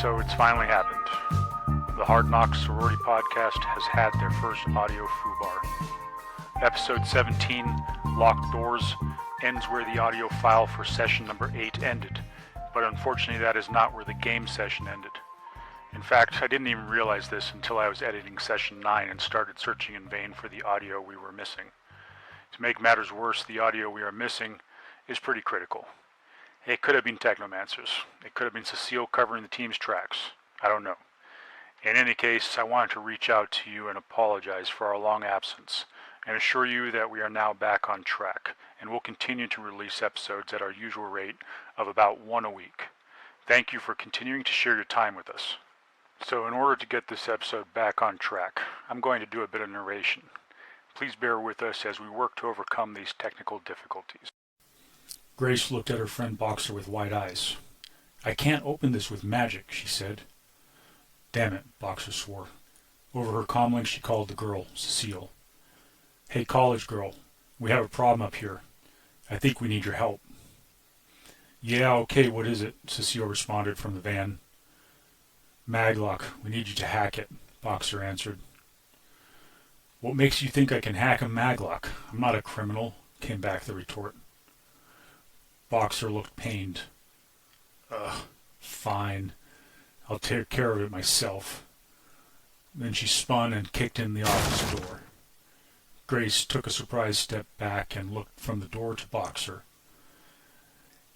So it's finally happened. The Hard Knocks Sorority Podcast has had their first audio foobar. Episode 17, Locked Doors, ends where the audio file for session number 8 ended, but unfortunately that is not where the game session ended. In fact, I didn't even realize this until I was editing session 9 and started searching in vain for the audio we were missing. To make matters worse, the audio we are missing is pretty critical. It could have been Technomancers. It could have been Cecile covering the team's tracks. I don't know. In any case, I wanted to reach out to you and apologize for our long absence, and assure you that we are now back on track, and will continue to release episodes at our usual rate of about one a week. Thank you for continuing to share your time with us. So in order to get this episode back on track, I'm going to do a bit of narration. Please bear with us as we work to overcome these technical difficulties. Grace looked at her friend Boxer with wide eyes. "I can't open this with magic," she said. "Damn it," Boxer swore. Over her comlink she called the girl, Cecile. "Hey, college girl, we have a problem up here. I think we need your help." "Yeah, okay, what is it?" Cecile responded from the van. "Maglock, we need you to hack it," Boxer answered. "What makes you think I can hack a Maglock? I'm not a criminal," came back the retort. Boxer looked pained. Fine. I'll take care of it myself." Then she spun and kicked in the office door. Grace took a surprised step back and looked from the door to Boxer.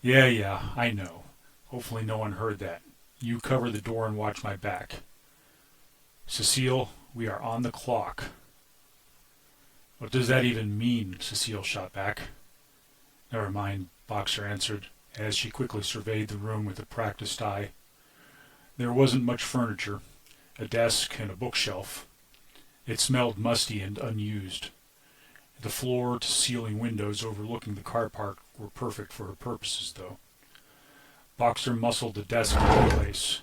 Yeah, I know. Hopefully no one heard that. You cover the door and watch my back. Cecile, we are on the clock." "What does that even mean?" Cecile shot back. "Never mind," Boxer answered, as she quickly surveyed the room with a practiced eye. There wasn't much furniture, a desk and a bookshelf. It smelled musty and unused. The floor-to-ceiling windows overlooking the car park were perfect for her purposes, though. Boxer muscled the desk into place.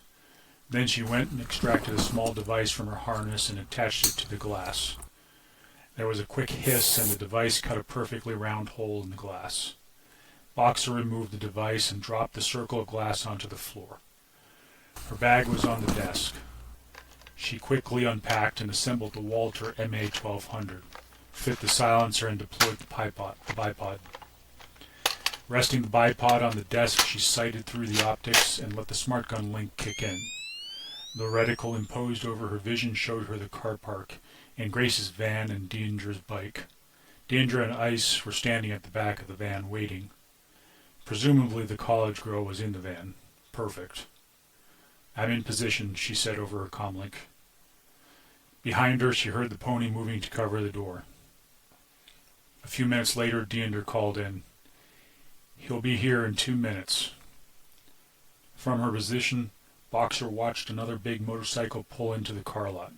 Then she went and extracted a small device from her harness and attached it to the glass. There was a quick hiss, and the device cut a perfectly round hole in the glass. Boxer removed the device and dropped the circle of glass onto the floor. Her bag was on the desk. She quickly unpacked and assembled the Walter MA-1200, fit the silencer, and deployed the bipod. Resting the bipod on the desk, she sighted through the optics and let the smart gun link kick in. The reticle imposed over her vision showed her the car park, and Grace's van and Deandra's bike. Deandra and Ice were standing at the back of the van waiting. Presumably the college girl was in the van. Perfect. "I'm in position," she said over her comlink. Behind her she heard the pony moving to cover the door. A few minutes later Deandra called in. "He'll be here in 2 minutes." From her position, Boxer watched another big motorcycle pull into the car lot.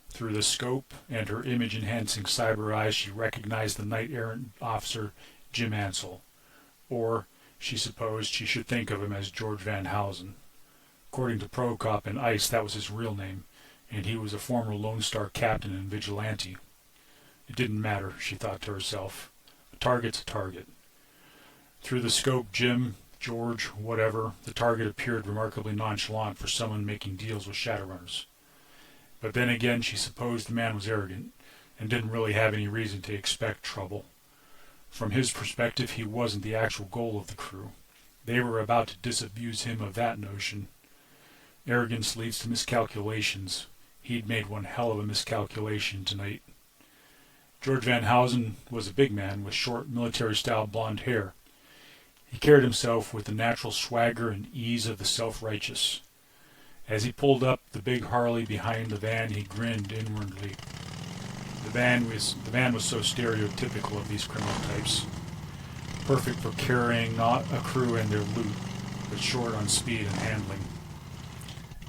Through the scope and her image-enhancing cyber eyes she recognized the knight-errant officer Jim Ansell. Or, she supposed she should think of him as George Van Housen. According to Prokop and Ice, that was his real name, and he was a former Lone Star captain and vigilante. It didn't matter, she thought to herself. A target's a target. Through the scope, Jim, George, whatever, the target appeared remarkably nonchalant for someone making deals with Shadowrunners. But then again, she supposed the man was arrogant, and didn't really have any reason to expect trouble. From his perspective, he wasn't the actual goal of the crew. They were about to disabuse him of that notion. Arrogance leads to miscalculations. He'd made one hell of a miscalculation tonight. George Van Housen was a big man with short, military-style blonde hair. He carried himself with the natural swagger and ease of the self-righteous. As he pulled up the big Harley behind the van, he grinned inwardly. The van was so stereotypical of these criminal types. Perfect for carrying not a crew and their loot, but short on speed and handling.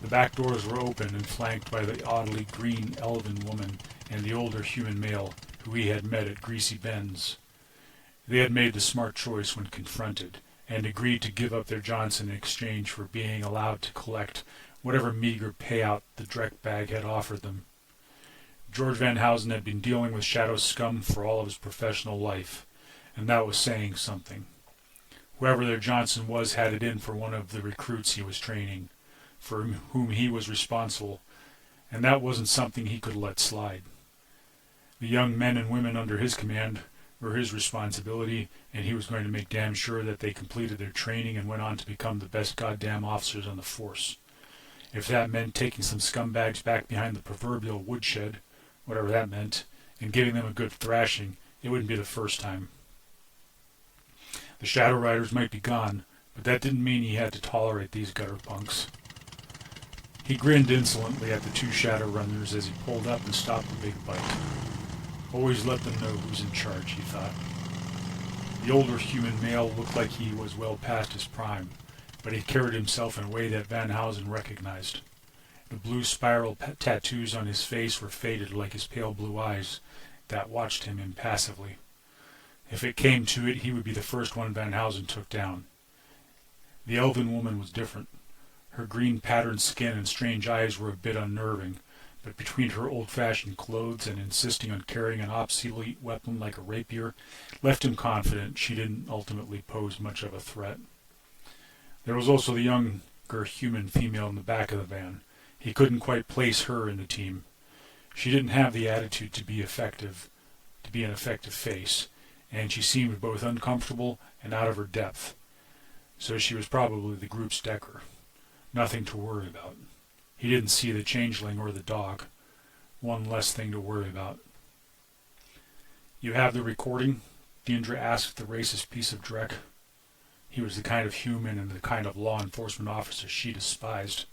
The back doors were open and flanked by the oddly green elven woman and the older human male who he had met at Greasy Ben's. They had made the smart choice when confronted, and agreed to give up their Johnson in exchange for being allowed to collect whatever meager payout the Dreck bag had offered them. George Van Housen had been dealing with shadow scum for all of his professional life, and that was saying something. Whoever their Johnson was had it in for one of the recruits he was training. for whom he was responsible, and that wasn't something he could let slide. The young men and women under his command were his responsibility, and he was going to make damn sure that they completed their training and went on to become the best goddamn officers on the force. If that meant taking some scumbags back behind the proverbial woodshed, whatever that meant, and giving them a good thrashing, it wouldn't be the first time. The Shadow Riders might be gone, but that didn't mean he had to tolerate these gutter punks. He grinned insolently at the two Shadow Runners as he pulled up and stopped the big bike. Always let them know who's in charge, he thought. The older human male looked like he was well past his prime, but he carried himself in a way that Van Housen recognized. The blue spiral tattoos on his face were faded like his pale blue eyes that watched him impassively. If it came to it, he would be the first one Van Housen took down. The elven woman was different. Her green patterned skin and strange eyes were a bit unnerving, but between her old-fashioned clothes and insisting on carrying an obsolete weapon like a rapier, left him confident she didn't ultimately pose much of a threat. There was also the younger human female in the back of the van. He couldn't quite place her in the team. She didn't have the attitude to be an effective face, and she seemed both uncomfortable and out of her depth. So she was probably the group's decker. Nothing to worry about. He didn't see the changeling or the dog. One less thing to worry about. "You have the recording?" Deandra asked the racist piece of dreck. He was the kind of human and the kind of law enforcement officer she despised.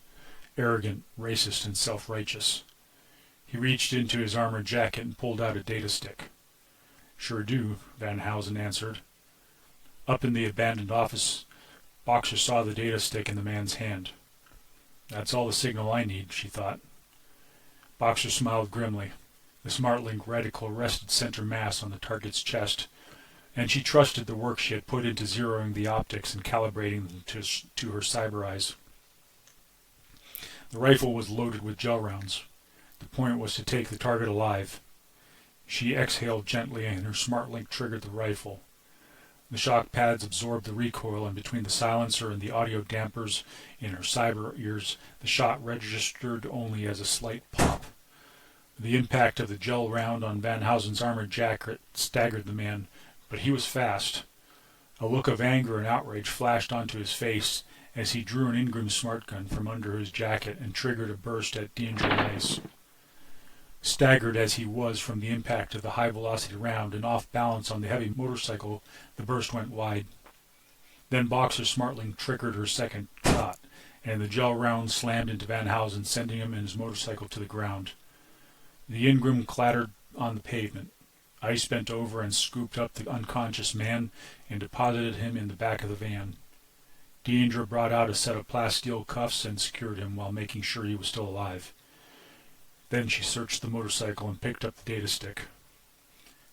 Arrogant, racist, and self-righteous. He reached into his armored jacket and pulled out a data stick. "Sure do," Van Housen answered. Up in the abandoned office, Boxer saw the data stick in the man's hand. "That's all the signal I need," she thought. Boxer smiled grimly. The SmartLink reticle rested center mass on the target's chest, and she trusted the work she had put into zeroing the optics and calibrating them to her cyber eyes. The rifle was loaded with gel rounds. The point was to take the target alive. She exhaled gently and her SmartLink triggered the rifle. The shock pads absorbed the recoil, and between the silencer and the audio dampers in her cyber ears, the shot registered only as a slight pop. The impact of the gel round on Van Housen's armored jacket staggered the man, but he was fast. A look of anger and outrage flashed onto his face as he drew an Ingram smart gun from under his jacket and triggered a burst at Deandra Nice. Staggered as he was from the impact of the high-velocity round and off balance on the heavy motorcycle, the burst went wide. Then Boxer's SmartLink triggered her second shot, and the gel round slammed into Van Housen, sending him and his motorcycle to the ground. The Ingram clattered on the pavement. Ice bent over and scooped up the unconscious man and deposited him in the back of the van. Deandra brought out a set of plasteel cuffs and secured him while making sure he was still alive. Then she searched the motorcycle and picked up the data stick.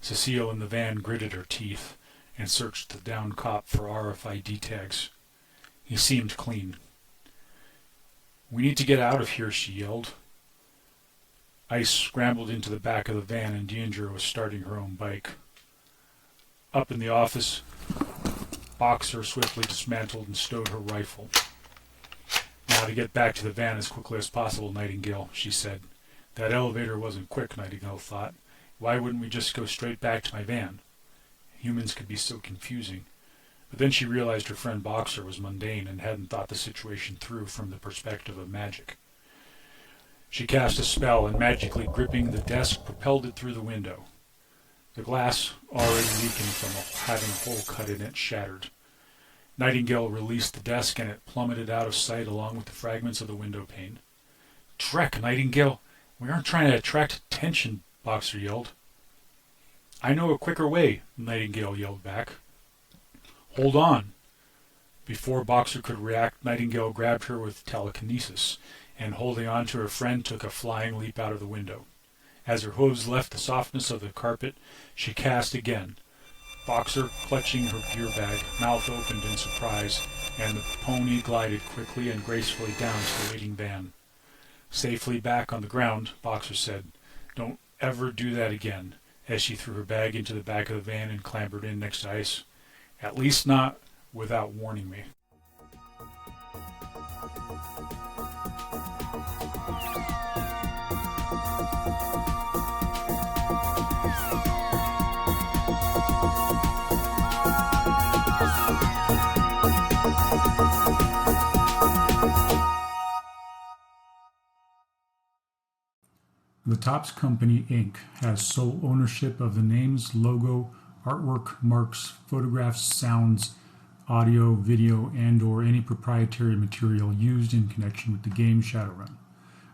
Cecile in the van gritted her teeth and searched the downed cop for RFID tags. He seemed clean. "We need to get out of here," she yelled. Ice scrambled into the back of the van and Deandra was starting her own bike. Up in the office, Boxer swiftly dismantled and stowed her rifle. "Now to get back to the van as quickly as possible, Nightingale," she said. That elevator wasn't quick, Nightingale thought. Why wouldn't we just go straight back to my van? Humans could be so confusing. But then she realized her friend Boxer was mundane and hadn't thought the situation through from the perspective of magic. She cast a spell and, magically gripping the desk, propelled it through the window. The glass, already leaking from having a hole cut in it, shattered. Nightingale released the desk and it plummeted out of sight along with the fragments of the window pane. "Trek, Nightingale! We aren't trying to attract attention," Boxer yelled. "I know a quicker way," Nightingale yelled back. "Hold on." Before Boxer could react, Nightingale grabbed her with telekinesis, and holding on to her friend took a flying leap out of the window. As her hooves left the softness of the carpet, she cast again. Boxer clutching her gear bag, mouth opened in surprise, and the pony glided quickly and gracefully down to the waiting van. Safely back on the ground, Boxer said, "Don't ever do that again," as she threw her bag into the back of the van and clambered in next to Ice. "At least not without warning me." The Topps Company, Inc. has sole ownership of the names, logo, artwork, marks, photographs, sounds, audio, video, and/or any proprietary material used in connection with the game Shadowrun.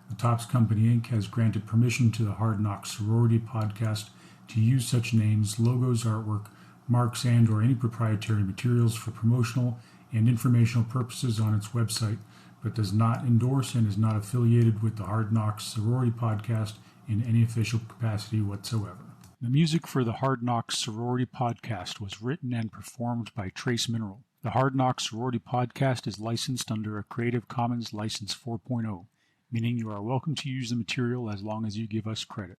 The Topps Company, Inc. has granted permission to the Hard Knocks Sorority podcast to use such names, logos, artwork, marks, and/or any proprietary materials for promotional and informational purposes on its website, but does not endorse and is not affiliated with the Hard Knocks Sorority podcast in any official capacity whatsoever. The music for the Hard Knocks Sorority podcast was written and performed by Trace Mineral. The Hard Knocks Sorority podcast is licensed under a Creative Commons License 4.0, meaning you are welcome to use the material as long as you give us credit.